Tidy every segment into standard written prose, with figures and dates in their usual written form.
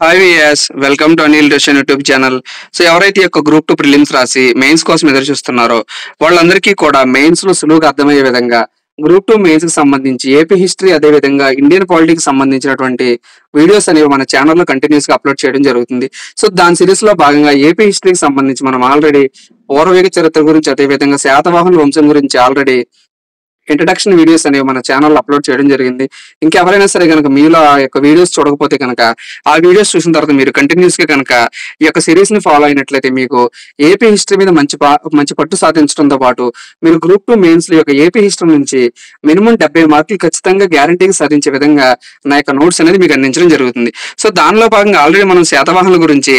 Hi వియాస్ welcome to Anil Roshan YouTube channel. So ఎవరైతే ఈ యొక్క గ్రూప్ 2 ప్రిలిమ్స్ రాసి మెయిన్స్ కోసం ఎదురు చూస్తున్నారో వాళ్ళందరికీ కూడా మెయిన్స్ లో సులువుగా అర్థమయ్యే విధంగా గ్రూప్ 2 మెయిన్స్ కి సంబంధించి ఏపీ హిస్టరీ అదే విధంగా ఇండియన్ పాలిటిక్స్ సంబంధించినటువంటి వీడియోస్ అనేవి మన ఛానల్లో కంటిన్యూస్ గా అప్లోడ్ చేయడం జరుగుతుంది. సో దాని సిరీస్ లో భాగంగా ఏపీ హిస్టరీకి సంబంధించి మనం ఆల్రెడీ పూర్వవేగ చరిత్ర గురించి అదే విధంగా శాతవాహనుల వంశం గురించి ఆల్రెడీ ఇంట్రడక్షన్ వీడియోస్ అనేవి మన ఛానల్లో అప్లోడ్ చేయడం జరిగింది. ఇంకెవరైనా సరే కనుక మీలో ఆ యొక్క వీడియోస్ చూడకపోతే కనుక ఆ వీడియోస్ చూసిన తర్వాత మీరు కంటిన్యూస్ గా కనుక ఈ యొక్క సిరీస్ ని ఫాలో అయినట్లయితే మీకు ఏపీ హిస్టరీ మీద మంచి పట్టు సాధించడంతో పాటు మీరు గ్రూప్ 2 మెయిన్స్ లో యొక్క ఏపీ హిస్టరీ నుంచి మినిమం 70 మార్కులు ఖచ్చితంగా గ్యారంటీగా సాధించే విధంగా నా యొక్క నోట్స్ అనేది మీకు అందించడం జరుగుతుంది. సో దానిలో భాగంగా ఆల్రెడీ మనం శాతవాహనుల గురించి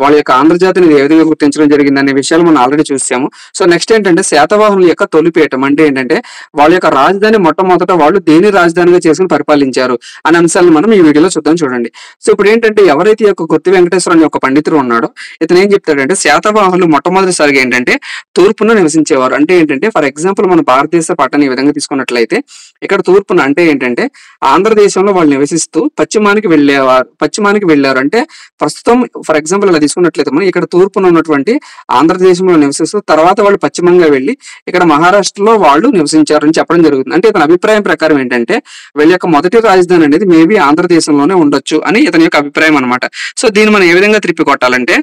వాళ్ళ యొక్క ఆంధ్రజాతిని ఏ విధంగా గుర్తించడం జరిగింది అనే విషయాలు మనం ఆల్రెడీ చూసాము. సో నెక్స్ట్ ఏంటంటే శాతవాహనుల యొక్క తొలిపీఠం అంటే ఏంటంటే వాళ్ళ యొక్క రాజధాని మొట్టమొదట వాళ్ళు దేని రాజధానిగా చేసుకుని పరిపాలించారు అనే అంశాలను మనం ఈ వీడియోలో చూద్దాం. చూడండి. సో ఇప్పుడు ఏంటంటే ఎవరైతే ఈ యొక్క గుత్తి వెంకటేశ్వర అనే ఒక పండితుడు ఉన్నాడో ఇతను ఏం చెప్తాడంటే శాతవాహనులు మొట్టమొదటిసారిగా ఏంటంటే తూర్పున నివసించేవారు. అంటే ఏంటంటే ఫర్ ఎగ్జాంపుల్ మన భారతదేశ పట్టాన్ని ఈ విధంగా తీసుకున్నట్లయితే ఇక్కడ తూర్పున అంటే ఏంటంటే ఆంధ్రదేశంలో వాళ్ళు నివసిస్తూ పశ్చిమానికి వెళ్ళారు. అంటే ప్రస్తుతం ఫర్ ఎగ్జాంపుల్ ఇలా తీసుకున్నట్లయితే మనం ఇక్కడ తూర్పున ఉన్నటువంటి ఆంధ్రదేశంలో నివసిస్తూ తర్వాత వాళ్ళు పశ్చిమంగా వెళ్ళి ఇక్కడ మహారాష్ట్రలో వాళ్ళు నివసించారు అని చెప్పడం జరుగుతుంది. అంటే ఇతని అభిప్రాయం ప్రకారం ఏంటంటే వీళ్ళ యొక్క మొదటి రాజధాని అనేది మేబీ ఆంధ్రదేశంలోనే ఉండొచ్చు అని ఇతని యొక్క అభిప్రాయం అనమాట. సో దీన్ని మనం ఏ విధంగా త్రిప్పి కొట్టాలంటే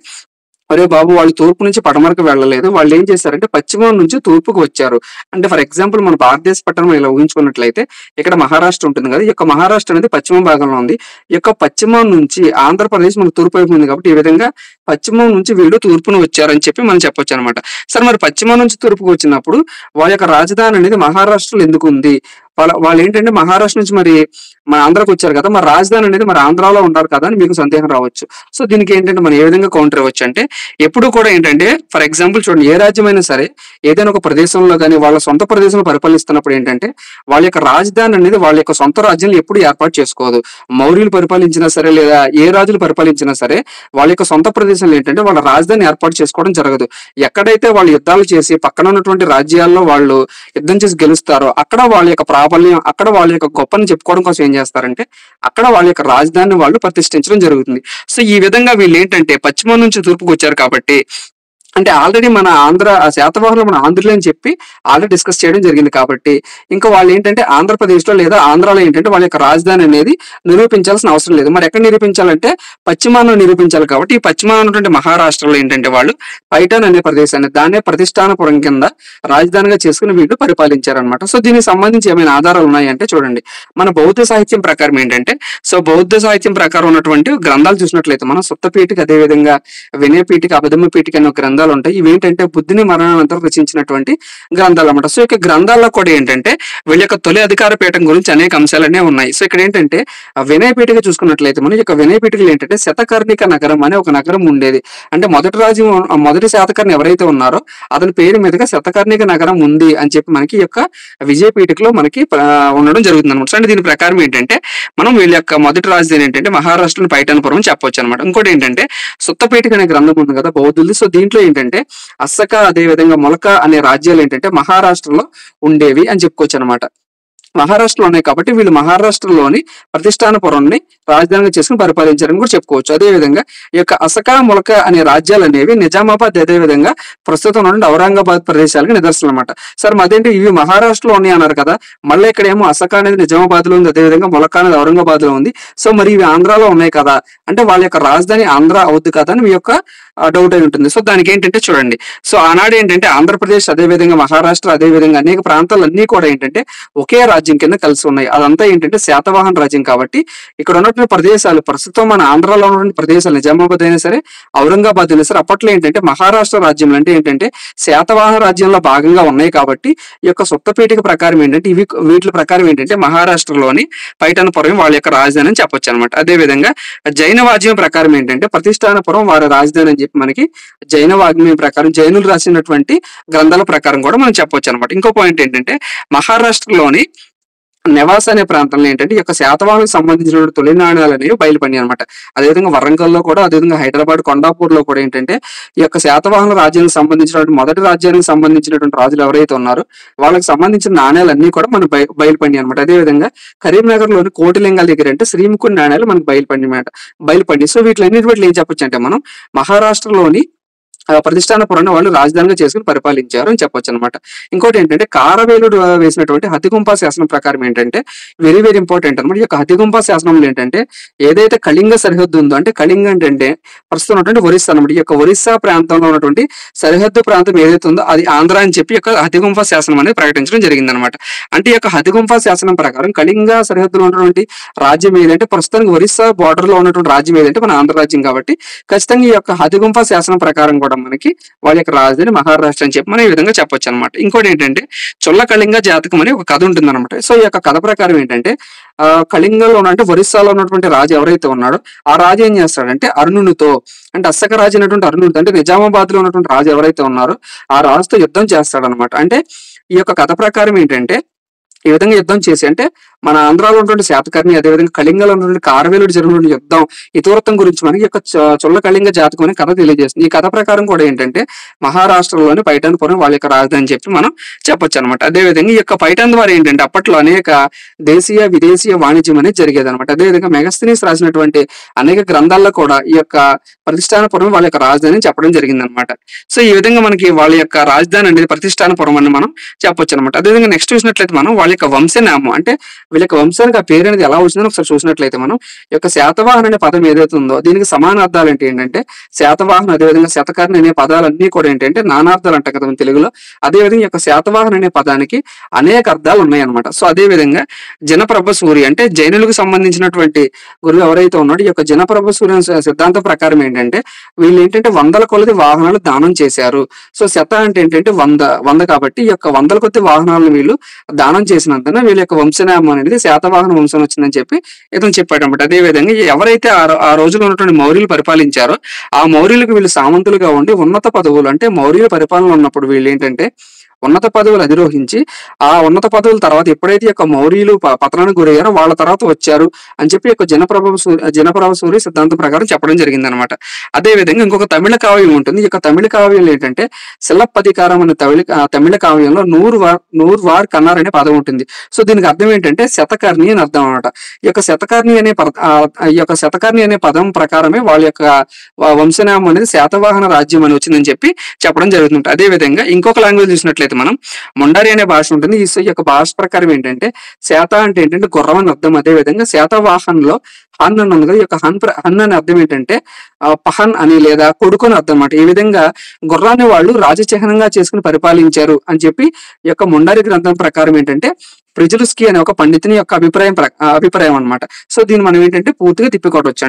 అరే బాబు వాళ్ళు తూర్పు నుంచి పడమరకు వెళ్ళలేదు, వాళ్ళు ఏం చేశారంటే పశ్చిమం నుంచి తూర్పుకు వచ్చారు. అంటే ఫర్ ఎగ్జాంపుల్ మన భారతదేశ పట్టణం ఇలా ఊహించుకున్నట్లయితే ఇక్కడ మహారాష్ట్ర ఉంటుంది కదా, ఈ యొక్క మహారాష్ట్ర అనేది పశ్చిమ భాగంలో ఉంది. ఈ యొక్క పశ్చిమం నుంచి ఆంధ్రప్రదేశ్ మనకు తూర్పు వైపు ఉంది కాబట్టి ఈ విధంగా పశ్చిమం నుంచి వీళ్ళు తూర్పును వచ్చారని చెప్పి మనం చెప్పొచ్చు అనమాట. సరే మరి పశ్చిమం నుంచి తూర్పుకు వచ్చినప్పుడు వాళ్ళ యొక్క రాజధాని అనేది మహారాష్ట్రలో ఎందుకు ఉంది? వాళ్ళు ఏంటంటే మహారాష్ట్ర నుంచి మరి మన ఆంధ్రాకి వచ్చారు కదా, మరి రాజధాని అనేది మరి ఆంధ్రాలో ఉన్నారు కదా అని మీకు సందేహం రావచ్చు. సో దీనికి ఏంటంటే మనం ఏ విధంగా కౌంటర్ ఇవ్వచ్చు అంటే ఎప్పుడు కూడా ఏంటంటే ఫర్ ఎగ్జాంపుల్ చూడండి, ఏ రాజ్యమైనా సరే ఏదైనా ఒక ప్రదేశంలో కానీ వాళ్ళ సొంత ప్రదేశంలో పరిపాలిస్తున్నప్పుడు ఏంటంటే వాళ్ళ యొక్క రాజధాని అనేది వాళ్ళ యొక్క సొంత రాజ్యాన్ని ఎప్పుడు ఏర్పాటు చేసుకోదు. మౌర్యులు పరిపాలించినా సరే లేదా ఏ రాజులు పరిపాలించినా సరే వాళ్ళ యొక్క సొంత ప్రదేశంలో ఏంటంటే వాళ్ళ రాజధాని ఏర్పాటు చేసుకోవడం జరగదు. ఎక్కడైతే వాళ్ళు యుద్ధాలు చేసి పక్కన ఉన్నటువంటి రాజ్యాల్లో వాళ్ళు యుద్ధం చేసి గెలుస్తారో అక్కడ వాళ్ళ యొక్క ప్రాబల్యం, అక్కడ వాళ్ళ యొక్క గొప్పని చెప్పుకోవడం కోసం ఏం చేస్తారంటే అక్కడ వాళ్ళ యొక్క రాజధానిని వాళ్ళు ప్రతిష్ఠించడం జరుగుతుంది. సో ఈ విధంగా వీళ్ళు ఏంటంటే పశ్చిమం నుంచి తూర్పుకు వచ్చారు కాబట్టి అంటే ఆల్రెడీ మన శాతవాహనులు మన ఆంధ్రులు అని చెప్పి ఆల్రెడీ డిస్కస్ చేయడం జరిగింది కాబట్టి ఇంకా వాళ్ళు ఏంటంటే ఆంధ్రప్రదేశ్ లో లేదా ఆంధ్రాలో ఏంటంటే వాళ్ళ యొక్క రాజధాని అనేది నిరూపించాల్సిన అవసరం లేదు. మరి ఎక్కడ నిరూపించాలంటే పశ్చిమాన్ని నిరూపించాలి కాబట్టి ఈ పశ్చిమాన ఉన్నటువంటి మహారాష్ట్రలో ఏంటంటే వాళ్ళు పైఠాన్ అనే ప్రదేశాన్ని దాన్నే ప్రతిష్టానపురం కింద రాజధానిగా చేసుకుని వీళ్ళు పరిపాలించారనమాట. సో దీనికి సంబంధించి ఏమైనా ఆధారాలు ఉన్నాయంటే చూడండి, మన బౌద్ధ సాహిత్యం ప్రకారం ఏంటంటే సో బౌద్ధ సాహిత్యం ప్రకారం ఉన్నటువంటి గ్రంథాలు చూసినట్లయితే మనం సుత్తపీఠిక అదేవిధంగా వినయపీఠిక అభిధమ్మ పీఠిక అనే గ్రంథాలు ఉంటాయి. ఇవి ఏంటంటే బుద్ధుని మరణానంతరం రచించినటువంటి గ్రంథాలు అన్నమాట. సో ఇక గ్రంథాల్లో కూడా ఏంటంటే వీళ్ళ యొక్క తొలి అధికార పీఠం గురించి అనేక అంశాలనే ఉన్నాయి. సో ఇక్కడ ఏంటంటే వినయపీఠిక చూసుకున్నట్లయితే మనం యొక్క వినయపీఠికలు ఏంటంటే శతకర్ణిక నగరం అనే ఒక నగరం ఉండేది. అంటే మొదటి శాతకర్ణి ఎవరైతే ఉన్నారో అతని పేరు మీదుగా శతకర్ణిక నగరం ఉంది అని చెప్పి మనకి యొక్క విజయపీఠికలో మనకి ఉండడం జరుగుతుంది అనమాట. సో అంటే దీని ప్రకారం ఏంటంటే మనం వీళ్ళ యొక్క మొదటి రాజధాని ఏంటంటే మహారాష్ట్రలో పైఠానపురం అని చెప్పొచ్చు అనమాట. ఇంకోటి ఏంటంటే సుత్తపీఠిక అనే గ్రంథం ఉంది కదా బౌద్ధులది. సో దీంట్లో ఏంటంటే అస్సక అదే విధంగా మొలక అనే రాజ్యాలు ఏంటంటే మహారాష్ట్రలో ఉండేవి అని చెప్పుకోవచ్చు అనమాట. మహారాష్ట్రలో ఉన్నాయి కాబట్టి వీళ్ళు మహారాష్ట్రలోని ప్రతిష్టానపురాన్ని రాజధానిగా చేసుకుని పరిపాలించారని కూడా చెప్పుకోవచ్చు. అదేవిధంగా ఈ యొక్క అసక మొలక అనే రాజ్యాలు అనేవి నిజామాబాద్ అదేవిధంగా ప్రస్తుతం నుండి ఔరంగాబాద్ ప్రదేశాలకు నిదర్శనం అనమాట. సార్ అదేంటి ఇవి మహారాష్ట్రలో ఉన్నాయి అన్నారు కదా, మళ్ళీ ఇక్కడేమో అసక అనేది నిజామాబాద్ లో ఉంది, అదేవిధంగా మొలక అనేది ఔరంగాబాద్ లో ఉంది. సో మరి ఇవి ఆంధ్రాలో ఉన్నాయి కదా అంటే వాళ్ళ యొక్క రాజధాని ఆంధ్ర అవుద్ది కదా అని మీ యొక్క డౌట్ అయి ఉంటుంది. సో దానికి ఏంటంటే చూడండి, సో ఆనాడు ఏంటంటే ఆంధ్రప్రదేశ్ అదేవిధంగా మహారాష్ట్ర అదేవిధంగా అనేక ప్రాంతాలన్నీ కూడా ఏంటంటే ఒకే రాజ్యం కింద కలిసి ఉన్నాయి. అదంతా ఏంటంటే శాతవాహన రాజ్యం కాబట్టి ఇక్కడ ఉన్నటువంటి ప్రదేశాలు ప్రస్తుతం మన ఆంధ్రాలో ఉన్నటువంటి ప్రదేశాలు నిజామాబాద్ అయినా సరే ఔరంగాబాద్ అయినా సరే అప్పట్లో ఏంటంటే మహారాష్ట్ర రాజ్యం అంటే ఏంటంటే శాతవాహన రాజ్యంలో భాగంగా ఉన్నాయి కాబట్టి ఈ యొక్క సుత్తపీఠిక ప్రకారం ఏంటంటే వీటి ప్రకారం ఏంటంటే మహారాష్ట్రలోని పైఠానపురం వాళ్ళ యొక్క రాజధాని అని చెప్పొచ్చు అనమాట. అదేవిధంగా జైన వాజ్యం ప్రకారం ఏంటంటే ప్రతిష్టానపురం వారి రాజధాని అని చెప్పి మనకి జైన వాగ్మయం ప్రకారం జైనులు రాసినటువంటి గ్రంథాల ప్రకారం కూడా మనం చెప్పొచ్చు అనమాట. ఇంకో పాయింట్ ఏంటంటే మహారాష్ట్రలోని నెవాస్ అనే ప్రాంతంలో ఏంటంటే ఈ యొక్క శాతవాహనకు సంబంధించిన తొలి నాణ్యాలు అనేవి బయలుపడినాయి అనమాట. అదేవిధంగా వరంగల్లో కూడా, అదేవిధంగా హైదరాబాద్ కొండాపూర్లో కూడా ఏంటంటే ఈ యొక్క శాతవాహన రాజ్యానికి సంబంధించినటువంటి మొదటి రాజ్యానికి సంబంధించినటువంటి రాజులు ఎవరైతే ఉన్నారో వాళ్ళకి సంబంధించిన నాణ్యాలన్నీ కూడా మనకు బయలుపడినాయి అనమాట. అదేవిధంగా కరీంనగర్ లోని కోటిలింగాల దగ్గర అంటే శ్రీముఖుడి నాణ్యాలు మనకు బయలుపడి. సో వీటిలో ఏం చెప్పొచ్చు అంటే మనం మహారాష్ట్రలోని ప్రతిష్టానపురాన్ని వాళ్ళు రాజధానిగా చేసుకుని పరిపాలించారు అని చెప్పొచ్చు అనమాట. ఇంకోటి ఏంటంటే కారవేలుడు వేసినటువంటి హతిగుంప శాసనం ప్రకారం ఏంటంటే వెరీ వెరీ ఇంపార్టెంట్ అనమాట. ఈ యొక్క హతిగుంప శాసనంలో ఏంటంటే ఏదైతే కళింగ సరిహద్దు ఉందో, అంటే కళింగ అంటే ప్రస్తుతం ఉన్నటువంటి ఒరిస్సా అనమాట. ఈ యొక్క ఒరిస్సా ప్రాంతంలో ఉన్నటువంటి సరిహద్దు ప్రాంతం ఏదైతే ఉందో అది ఆంధ్ర అని చెప్పి యొక్క హతిగుంప శాసనం అనేది ప్రకటించడం జరిగింది అనమాట. అంటే ఈ యొక్క హతిగుంప శాసనం ప్రకారం కళింగ సరిహద్దులో ఉన్నటువంటి రాజ్యం ఏదంటే ప్రస్తుతానికి ఒరిస్సా బార్డర్ లో ఉన్నటువంటి రాజ్యం ఏదంటే మన ఆంధ్ర రాజ్యం కాబట్టి ఖచ్చితంగా ఈ యొక్క హతిగుంప శాసనం ప్రకారం కూడా మనకి వాళ్ళ యొక్క రాజధాని మహారాష్ట్ర అని చెప్పి మనం ఈ విధంగా చెప్పొచ్చు అనమాట. ఇంకోటి ఏంటంటే చొల్ల కళింగ జాతకం అని ఒక కథ ఉంటుంది అనమాట. సో ఈ యొక్క కథ ప్రకారం ఏంటంటే కళింగలో అంటే ఒరిస్సాలో ఉన్నటువంటి రాజు ఎవరైతే ఉన్నాడో ఆ రాజు ఏం చేస్తాడంటే అరుణునితో, అంటే అస్సక రాజు అయినటువంటి అరుణునితో, అంటే నిజామాబాద్ లో ఉన్నటువంటి రాజు ఎవరైతే ఉన్నారో ఆ రాజుతో యుద్ధం చేస్తాడనమాట. అంటే ఈ యొక్క కథ ప్రకారం ఏంటంటే ఈ విధంగా యుద్ధం చేసి, అంటే మన ఆంధ్రాలో ఉన్నటువంటి శాతకర్ణి, అదేవిధంగా కళింగలో ఉన్నటువంటి కారవేలుడు జరిగినటువంటి యుద్ధం ఇతివృత్తం గురించి మనకి యొక్క చొల్ల కళింగ జాతకం అనే కథ తెలియజేస్తుంది. ఈ కథ ప్రకారం కూడా ఏంటంటే మహారాష్ట్రలోని పైఠాన్పురం వాళ్ళ యొక్క రాజధాని అని చెప్పి మనం చెప్పొచ్చు అనమాట. అదేవిధంగా ఈ యొక్క పైఠాన్ ద్వారా ఏంటంటే అప్పట్లో అనేక దేశీయ విదేశీయ వాణిజ్యం అనేది జరిగేది అనమాట. అదేవిధంగా మెగస్తనీస్ రాసినటువంటి అనేక గ్రంథాల్లో కూడా ఈ యొక్క ప్రతిష్టానపురం వాళ్ళ యొక్క రాజధాని చెప్పడం జరిగింది అనమాట. సో ఈ విధంగా మనకి వాళ్ళ యొక్క రాజధాని అనేది ప్రతిష్టానపురం అని మనం చెప్పొచ్చు అనమాట. అదేవిధంగా నెక్స్ట్ చూసినట్లయితే మనం వాళ్ళ యొక్క వంశనామం, అంటే వీళ్ళ యొక్క వంశానికి ఆ పేరు అనేది ఎలా వచ్చిందని ఒకసారి చూసినట్లయితే మనం ఈ యొక్క శాతవాహన అనే పదం ఏదైతే ఉందో దీనికి సమాన అర్థాలు ఏంటంటే శాతవాహన, అదేవిధంగా శతకర్ణి అనే పదాలన్నీ కూడా ఏంటంటే నానార్థాలు అంటాం కదా మన తెలుగులో. అదేవిధంగా ఈ యొక్క శాతవాహన అనే పదానికి అనేక అర్థాలు ఉన్నాయి అనమాట. సో అదేవిధంగా జనప్రభ సూరి, అంటే జైనులకు సంబంధించినటువంటి గురువు ఎవరైతే ఉన్నాడో ఈ యొక్క జనప్రభ సూర్య సిద్ధాంతం ప్రకారం ఏంటంటే వీళ్ళు ఏంటంటే వందల కొలది వాహనాలు దానం చేశారు. సో శత అంటే ఏంటంటే వంద కాబట్టి ఈ యొక్క వందల కొద్ది వాహనాలను వీళ్ళు దానం చేసినందున వీళ్ళ యొక్క వంశనామం అనేది శాతవాహన వంశం వచ్చిందని చెప్పి ఇతను చెప్పాడు అనమాట. అదే విధంగా ఎవరైతే ఆ రోజుల్లో ఉన్నటువంటి మౌర్యులు పరిపాలించారో ఆ మౌర్యులకు వీళ్ళు సామంతులుగా ఉండి ఉన్నత పదవులు, అంటే మౌర్యుల పరిపాలన ఉన్నప్పుడు వీళ్ళు ఏంటంటే ఉన్నత పదవులు అధిరోహించి ఆ ఉన్నత పదవుల తర్వాత ఎప్పుడైతే యొక్క మౌర్యులు పతనానికి గురయ్యారో వాళ్ళ తర్వాత వచ్చారు అని చెప్పి యొక్క జనప్రభ సూరి సిద్ధాంతం ప్రకారం చెప్పడం జరిగింది అనమాట. అదే విధంగా ఇంకొక తమిళ కావ్యం ఉంటుంది. ఈ యొక్క తమిళ కావ్యంలో ఏంటంటే సిలప్పధికారం అనే తమిళ కావ్యంలో నూరు వార్ కన్నార్ అనే పదం ఉంటుంది. సో దీనికి అర్థం ఏంటంటే శతకర్ణి అని అర్థం అనమాట. ఈ యొక్క శతకర్ణి అనే పదం ప్రకారమే వాళ్ళ యొక్క వంశనామం అనేది శాతవాహన రాజ్యం అని వచ్చిందని చెప్పి చెప్పడం జరుగుతుంది. అదే విధంగా ఇంకొక లాంగ్వేజ్ చూసినట్లయితే మనం మొండారి అనే భాష ఉంటుంది. ఈ యొక్క భాష ప్రకారం ఏంటంటే శాత అంటే ఏంటంటే గుర్రం అని అర్థం. అదే విధంగా శాతవాహనంలో హన్ అని ఉంది కదా, ఈ యొక్క హన్ అనే అర్థం ఏంటంటే పహన్ అని లేదా కొడుకు అని అర్థం అన్నమాట. ఈ విధంగా గుర్రాన్ని వాళ్ళు రాజచిహ్నంగా చేసుకుని పరిపాలించారు అని చెప్పి ఈ యొక్క మొండారి గ్రంథం ప్రకారం ఏంటంటే ప్రిజులుస్కీ అనే ఒక పండితుని యొక్క అభిప్రాయం అనమాట. సో దీన్ని మనం ఏంటంటే పూర్తిగా తిప్పికొట్టవచ్చు.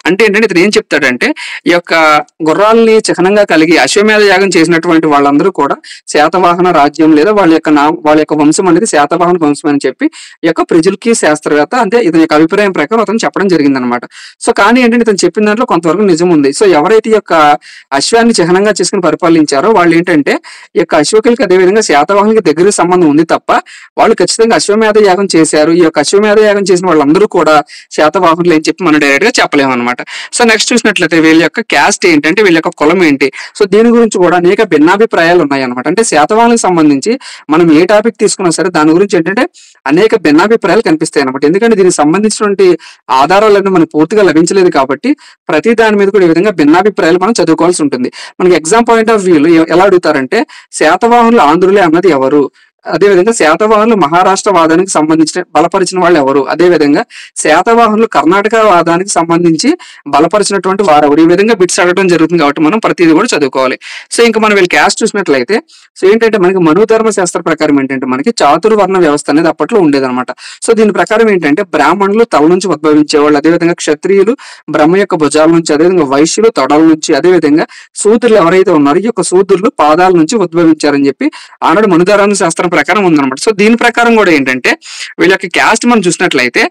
అంటే ఏంటంటే ఇతను ఏం చెప్తాడంటే ఈ యొక్క గుర్రాలని చిహ్నంగా కలిగి అశ్వమేధ యాగం చేసినటువంటి వాళ్ళందరూ కూడా శాతవాహన రాజ్యం లేదా వాళ్ళ యొక్క వంశం అనేది శాతవాహన వంశం అని చెప్పి ఈ యొక్క ప్రిజుల్కీ శాస్త్రవేత్త అంటే ఇతని యొక్క అభిప్రాయం ప్రకారం అతను చెప్పడం జరిగింది అనమాట. సో కానీ ఏంటంటే ఇతను చెప్పిన దాంట్లో కొంతవరకు నిజం ఉంది. సో ఎవరైతే ఈ యొక్క అశ్వాన్ని చిహ్నంగా చేసుకుని పరిపాలించారో వాళ్ళు ఏంటంటే ఈ యొక్క అశ్వకులకి అదేవిధంగా శాతవాహనకి దగ్గర సంబంధం ఉంది తప్ప వాళ్ళు ఖచ్చితంగా అశ్వమేధ యాగం చేశారు. ఈ యొక్క అశ్వమేధ యాగం చేసిన వాళ్ళందరూ కూడా శాతవాహనులు అని చెప్పి మనం డైరెక్ట్ గా చెప్పలేము అనమాట. సో నెక్స్ట్ చూసినట్లయితే వీళ్ళ యొక్క క్యాస్ట్ ఏంటంటే వీళ్ళ యొక్క కులం ఏంటి, సో దీని గురించి కూడా అనేక భిన్నాభిప్రాయాలు ఉన్నాయి అనమాట. అంటే శాతవాహనులకు సంబంధించి మనం ఏ టాపిక్ తీసుకున్నా సరే దాని గురించి ఏంటంటే అనేక భిన్నాభిప్రాయాలు కనిపిస్తాయి అనమాట. ఎందుకంటే దీనికి సంబంధించినటువంటి ఆధారాలన్నీ మనకు పూర్తిగా లభించలేదు కాబట్టి ప్రతి దాని మీద కూడా ఈ విధంగా భిన్నాభిప్రాయాలు మనం చదువుకోవాల్సి ఉంటుంది. మనకి ఎగ్జామ్ పాయింట్ ఆఫ్ వ్యూలో ఎలా అడుగుతారంటే శాతవాహనులు ఆంధ్రులే అన్నది ఎవరు, అదేవిధంగా శాతవాహనులు మహారాష్ట్ర వాదానికి సంబంధించిన బలపరిచిన వాళ్ళు ఎవరు, అదేవిధంగా శాతవాహనులు కర్ణాటక వాదానికి సంబంధించి బలపరిచినటువంటి వారు ఎవరు, ఈ విధంగా బిట్స్ అడగడం జరుగుతుంది కాబట్టి మనం ప్రతిదీ కూడా చదువుకోవాలి. సో ఇంకా మనం వీళ్ళు క్యాస్ట్ చూసినట్లయితే సో ఏంటంటే మనకి మనుధర్మ శాస్త్ర ప్రకారం ఏంటంటే మనకి చాతుర్వర్ణ వ్యవస్థ అనేది అప్పట్లో ఉండేదన్నమాట. సో దీని ప్రకారం ఏంటంటే బ్రాహ్మణులు తల నుంచి ఉద్భవించేవాళ్ళు, అదేవిధంగా క్షత్రియులు బ్రహ్మ యొక్క భుజాల నుంచి, అదేవిధంగా వైశ్యులు తొడల నుంచి, అదేవిధంగా శూద్రులు ఎవరైతే ఉన్నారో ఈ యొక్క శూద్రులు పాదాల నుంచి ఉద్భవించారని చెప్పి ఆనాడు మనుధర్మ శాస్త్రం ప్రకారం ఉందన్నమాట. సో దీని ప్రకారం కూడా ఏంటంటే వీళ్ళ యొక్క క్యాస్ట్ మనం చూసినట్లయితే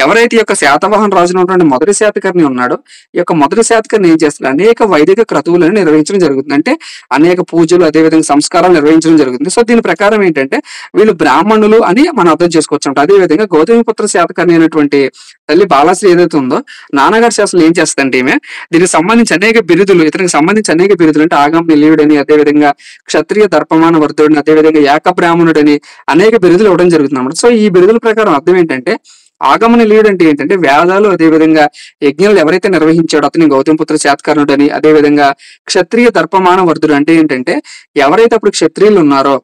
ఎవరైతే ఈ యొక్క శాతవాహన రాజు ఉన్నటువంటి మొదటి శాతకర్ణి ఉన్నాడో ఈ యొక్క మొదటి శాతకర్ణి ఏం చేస్తున్నారు, అనేక వైదిక క్రతువులను నిర్వహించడం జరుగుతుంది. అంటే అనేక పూజలు అదేవిధంగా సంస్కారాలు నిర్వహించడం జరుగుతుంది. సో దీని ప్రకారం ఏంటంటే వీళ్ళు బ్రాహ్మణులు అని మనం అర్థం చేసుకోవచ్చు. అదేవిధంగా గౌతమిపుత్ర శాతకర్ణి అయినటువంటి తల్లి బాలాశ్రీ ఏదైతే ఉందో నాన్నగారి శాస్త్రం ఏం చేస్తుందంటే ఈమె దీనికి సంబంధించి అనేక బిరుదులు, ఇతనికి సంబంధించి అనేక బిరుదులు అంటే ఆగమ నిలీయుడని, అదేవిధంగా క్షత్రియ దర్పమాన వర్ధుడని, అదేవిధంగా ఏక బ్రాహ్మణుడని అనేక బిరుదులు ఇవ్వడం జరుగుతుంది అన్నమాట. సో ఈ బిరుదుల ప్రకారం అర్థం ఏంటంటే ఆగమ నిలీయుడు అంటే ఏంటంటే వేదాలు అదేవిధంగా యజ్ఞాలు ఎవరైతే నిర్వహించాడో అతని గౌతమిపుత్ర శాతకర్ణుడని, అదేవిధంగా క్షత్రియ దర్పమాన వర్ధుడు అంటే ఏంటంటే ఎవరైతే అప్పుడు క్షత్రియులు ఉన్నారో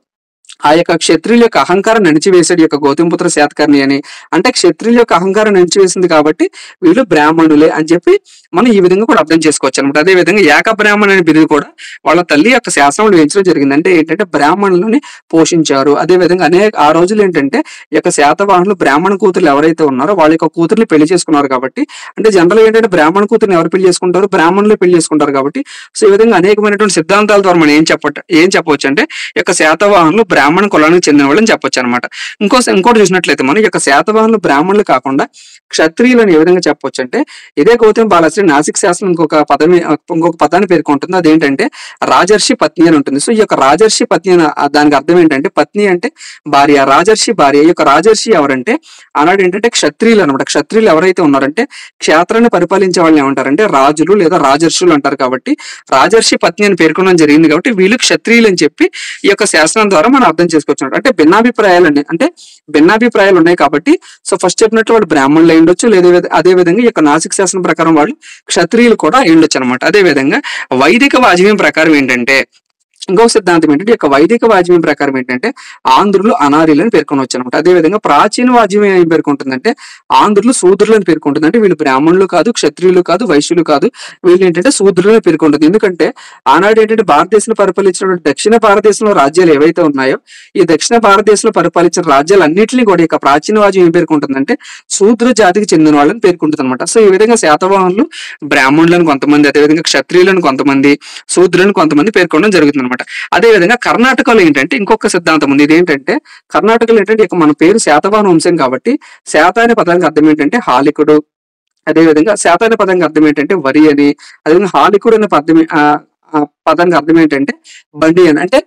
ఆ యొక్క క్షత్రియుల యొక్క అహంకారం నడిచివేసాడు ఈ యొక్క గౌతమిపుత్ర శాతకర్ణి అని, అంటే క్షత్రియుల యొక్క అహంకారం నడిచివేసింది కాబట్టి వీళ్ళు బ్రాహ్మణులే అని చెప్పి మనం ఈ విధంగా కూడా అర్థం చేసుకోవచ్చు అనమాట. అదే విధంగా ఏక బ్రాహ్మణ అనే బిరుదు కూడా వాళ్ళ తల్లి యొక్క శాసనంలో వేయించడం జరిగింది. అంటే ఏంటంటే బ్రాహ్మణులని పోషించారు. అదే విధంగా ఆ రోజులు ఏంటంటే ఈ యొక్క శాతవాహనులు బ్రాహ్మణ కూతురు ఎవరైతే ఉన్నారో వాళ్ళ యొక్క కూతుర్ని పెళ్లి చేసుకున్నారు కాబట్టి, అంటే జనరల్ ఏంటంటే బ్రాహ్మణ కూతురుని ఎవరు పెళ్లి చేసుకుంటారు, బ్రాహ్మణులు పెళ్లి చేసుకుంటారు కాబట్టి, సో ఈ విధంగా అనేకమైనటువంటి సిద్ధాంతాల ద్వారా మనం ఏం చెప్పవచ్చు అంటే ఈ యొక్క శాతవాహనులు బ్రాహ్మణ కులానికి చెందిన వాళ్ళని చెప్పొచ్చు అనమాట. ఇంకోటి చూసినట్లయితే మనం ఈ యొక్క శాతవాహనులు బ్రాహ్మణులు కాకుండా క్షత్రియులను ఏ విధంగా చెప్పొచ్చు అంటే ఇదే గౌతమి బాలాశ్రీ నాసిక్ శాస్త్రం ఇంకొక పదాన్ని పేర్కొంటుంది. అదేంటంటే రాజర్షి పత్ని అని ఉంటుంది. సో ఈ యొక్క రాజర్షి పత్ని అని దానికి అర్థం ఏంటంటే పత్ని అంటే భార్య, రాజర్షి భార్య. ఈ యొక్క రాజర్షి ఎవరంటే ఆనాడు ఏంటంటే క్షత్రియులు అనమాట. క్షత్రియులు ఎవరైతే ఉన్నారంటే క్షేత్రాన్ని పరిపాలించే వాళ్ళని ఏమంటారంటే రాజులు లేదా రాజర్షులు అంటారు. కాబట్టి రాజర్షి పత్ని అని పేర్కొనడం జరిగింది కాబట్టి వీళ్ళు క్షత్రియులు అని చెప్పి ఈ యొక్క శాస్త్రం ద్వారా మనం అర్థం చేసుకోవచ్చు. అంటే భిన్నాభిప్రాయాలు ఉన్నాయి కాబట్టి సో ఫస్ట్ చెప్పినట్లు వాళ్ళు బ్రాహ్మణులు అయి ఉండొచ్చు, లేదా అదే విధంగా ఈ యొక్క నాసిక్ శాస్త్రం ప్రకారం వాళ్ళు క్షత్రియులు కూడా అయి ఉండొచ్చు అనమాట. అదే విధంగా వైదిక వాజ్మయం ప్రకారం ఏంటంటే ఇంకొక సిద్ధాంతం ఏంటంటే ఈ యొక్క వైదిక వాజ్మయం ప్రకారం ఏంటంటే ఆంధ్రులు అనార్యులు అని పేర్కొనవచ్చు అనమాట. అదేవిధంగా ప్రాచీన వాజ్మయం ఏం పేర్కొంటుందంటే ఆంధ్రులు శూద్రులు అని పేర్కొంటుంది. అంటే వీళ్ళు బ్రాహ్మణులు కాదు, క్షత్రియులు కాదు, వైశ్యులు కాదు, వీళ్ళు ఏంటంటే శూద్రులు అని పేర్కొంటుంది. ఎందుకంటే ఆనాడు ఏంటంటే భారతదేశంలో పరిపాలించినటువంటి దక్షిణ భారతదేశంలో రాజ్యాలు ఏవైతే ఉన్నాయో ఈ దక్షిణ భారతదేశంలో పరిపాలించిన రాజ్యాలన్నింటినీ కూడా ఈ యొక్క ప్రాచీన వాజ్యం ఏం పేర్కొంటుందంటే శూద్ర జాతికి చెందిన వాళ్ళని పేర్కొంటుంది అనమాట. సో ఈ విధంగా శాతవాహనులు బ్రాహ్మణులను కొంతమంది, అదేవిధంగా క్షత్రియులను కొంతమంది, శూద్రులను కొంతమంది పేర్కొనడం జరుగుతుంది. అదే విధంగా కర్ణాటకలో ఏంటంటే ఇంకొక సిద్ధాంతం ఉంది. ఇదేంటంటే కర్ణాటకలో ఏంటంటే ఇక మన పేరు శాతవాహన వంశం కాబట్టి శాత అనే పదానికి అర్థం ఏంటంటే హాలికుడు, అదేవిధంగా శాత అనే పదానికి అర్థం ఏంటంటే వరి అని, అదేవిధంగా హాలికుడు అనే పదానికి అర్థం ఏంటంటే బండి అని. అంటే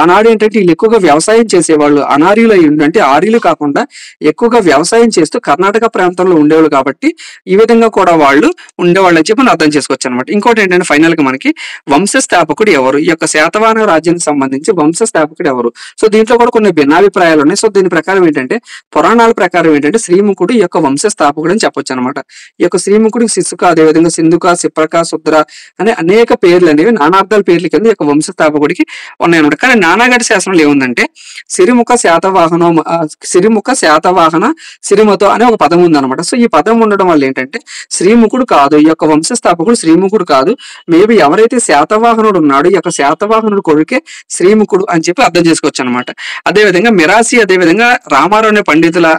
ఆనాడు ఏంటంటే వీళ్ళు ఎక్కువగా వ్యవసాయం చేసేవాళ్ళు, అనార్యులు అయి అంటే ఆర్యులు కాకుండా ఎక్కువగా వ్యవసాయం చేస్తూ కర్ణాటక ప్రాంతంలో ఉండేవాళ్ళు కాబట్టి ఈ విధంగా కూడా వాళ్ళు ఉండేవాళ్ళు అని చెప్పి మనం అర్థం చేసుకోవచ్చు అనమాట. ఇంకోటి ఏంటంటే ఫైనల్ గా మనకి వంశస్థాపకుడు ఎవరు, ఈ యొక్క శాతవాహన రాజ్యానికి సంబంధించి వంశస్థాపకుడు ఎవరు. సో దీంట్లో కూడా కొన్ని భిన్నాభిప్రాయాలు ఉన్నాయి. సో దీని ప్రకారం ఏంటంటే పురాణాల ప్రకారం ఏంటంటే శ్రీముఖుడు ఈ యొక్క వంశస్థాపకుడు అని చెప్పొచ్చు అనమాట. ఈ యొక్క శ్రీముఖుడికి శిశుక, అదేవిధంగా సింధుక, సిప్రక, శుద్ర అనే అనేక పేర్లు అనేవి నానార్థాల పేర్ల కింద ఈ యొక్క వంశస్థాపకుడికి ఉన్నాయన్నమాట. కానీ నానాగఢ శాసనంలో ఏముందంటే సిరిముఖ శాతవాహన సిరిమతో అనే ఒక పదం ఉందన్నమాట. సో ఈ పదం ఉండడం వల్ల ఏంటంటే శ్రీముఖుడు కాదు, ఈ యొక్క వంశస్థాపకుడు శ్రీముఖుడు కాదు, మేబీ ఎవరైతే శాతవాహనుడు ఉన్నాడో ఈ యొక్క శాతవాహనుడు కొడుకే శ్రీముఖుడు అని చెప్పి అర్థం చేసుకోవచ్చు అనమాట. అదేవిధంగా మిరాసి, అదేవిధంగా రామారావు అనే పండితుల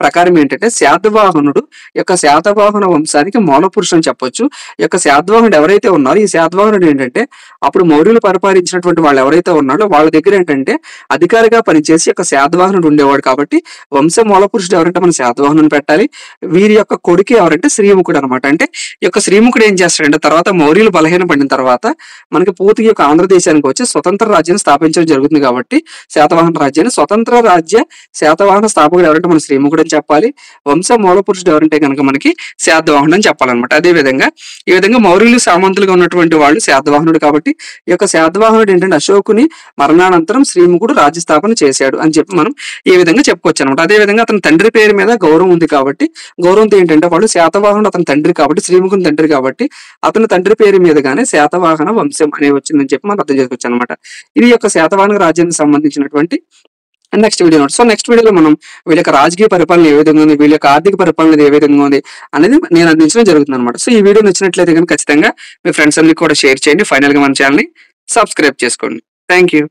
ప్రకారం ఏంటంటే శాతవాహనుడు యొక్క శాతవాహన వంశానికి మూల పురుషుడు అని చెప్పొచ్చు. ఈ యొక్క శాతవాహనుడు ఎవరైతే ఉన్నారో ఈ శాతవాహనుడు ఏంటంటే అప్పుడు మౌర్యులు పరిపాలించినటువంటి వాళ్ళు ఎవరైతే ఉన్నారో వాళ్ళ దగ్గర ఏంటంటే అధికారిగా పనిచేసి యొక్క శాతవాహనుడు ఉండేవాడు. కాబట్టి వంశ మూల పురుషుడు ఎవరంటే మనం శాతవాహనుని పెట్టాలి. వీరి యొక్క కొడుకు ఎవరంటే శ్రీముఖుడు అనమాట. అంటే ఈ యొక్క శ్రీముఖుడు ఏం చేస్తాడంటే తర్వాత మౌర్యులు బలహీన పడిన తర్వాత మనకి పూర్తిగా యొక్క ఆంధ్రదేశానికి వచ్చి స్వతంత్ర రాజ్యాన్ని స్థాపించడం జరుగుతుంది. కాబట్టి శాతవాహన రాజ్యాన్ని స్వతంత్ర రాజ్య శాతవాహన స్థాపకుడు ఎవరంటే మన శ్రీముఖుడు అని చెప్పాలి. వంశ మూల పురుషుడు ఎవరంటే కనుక మనకి శాతవాహనుడు అని చెప్పాలన్నమాట. అదే విధంగా ఈ విధంగా మౌర్యులు సామంతులుగా ఉన్నటువంటి వాళ్ళు శాతవాహనుడు కాబట్టి ఈ యొక్క శాతవాహనుడు ఏంటంటే అశోకుని మరణానంతరం శ్రీముఖుడు రాజ్య స్థాపన చేశాడు అని చెప్పి మనం ఈ విధంగా చెప్పుకోవచ్చు అనమాట. అదే విధంగా అతని తండ్రి పేరు మీద గౌరవం ఉంది కాబట్టి గౌరవంతో ఏంటంటే వాళ్ళు శాతవాహనుడు అతని తండ్రి కాబట్టి శ్రీముఖుని తండ్రి కాబట్టి అతని తండ్రి పేరు మీదగానే శాతవాహన వంశం అనేది వచ్చిందని చెప్పి మనం అర్థం చేసుకోవచ్చు అనమాట. ఇది యొక్క శాతవాహన రాజ్యానికి సంబంధించినటువంటి next video note. So next వీడియోలో మనం వీళ్ళ యొక్క రాజకీయ పరిపాలన ఏ విధంగా ఉంది, వీళ్ళ యొక్క ఆర్థిక పరిపాలన ఏ విధంగా ఉంది అనేది నేను అందించడం జరుగుతుంది అనమాట. సో ఈ వీడియో నచ్చినట్లయితే కనుక ఖచ్చితంగా మీ ఫ్రెండ్స్ అందరికీ కూడా షేర్ చేయండి. ఫైనల్ గా మన ఛానల్ ని సబ్స్క్రైబ్ చేసుకోండి. Thank you.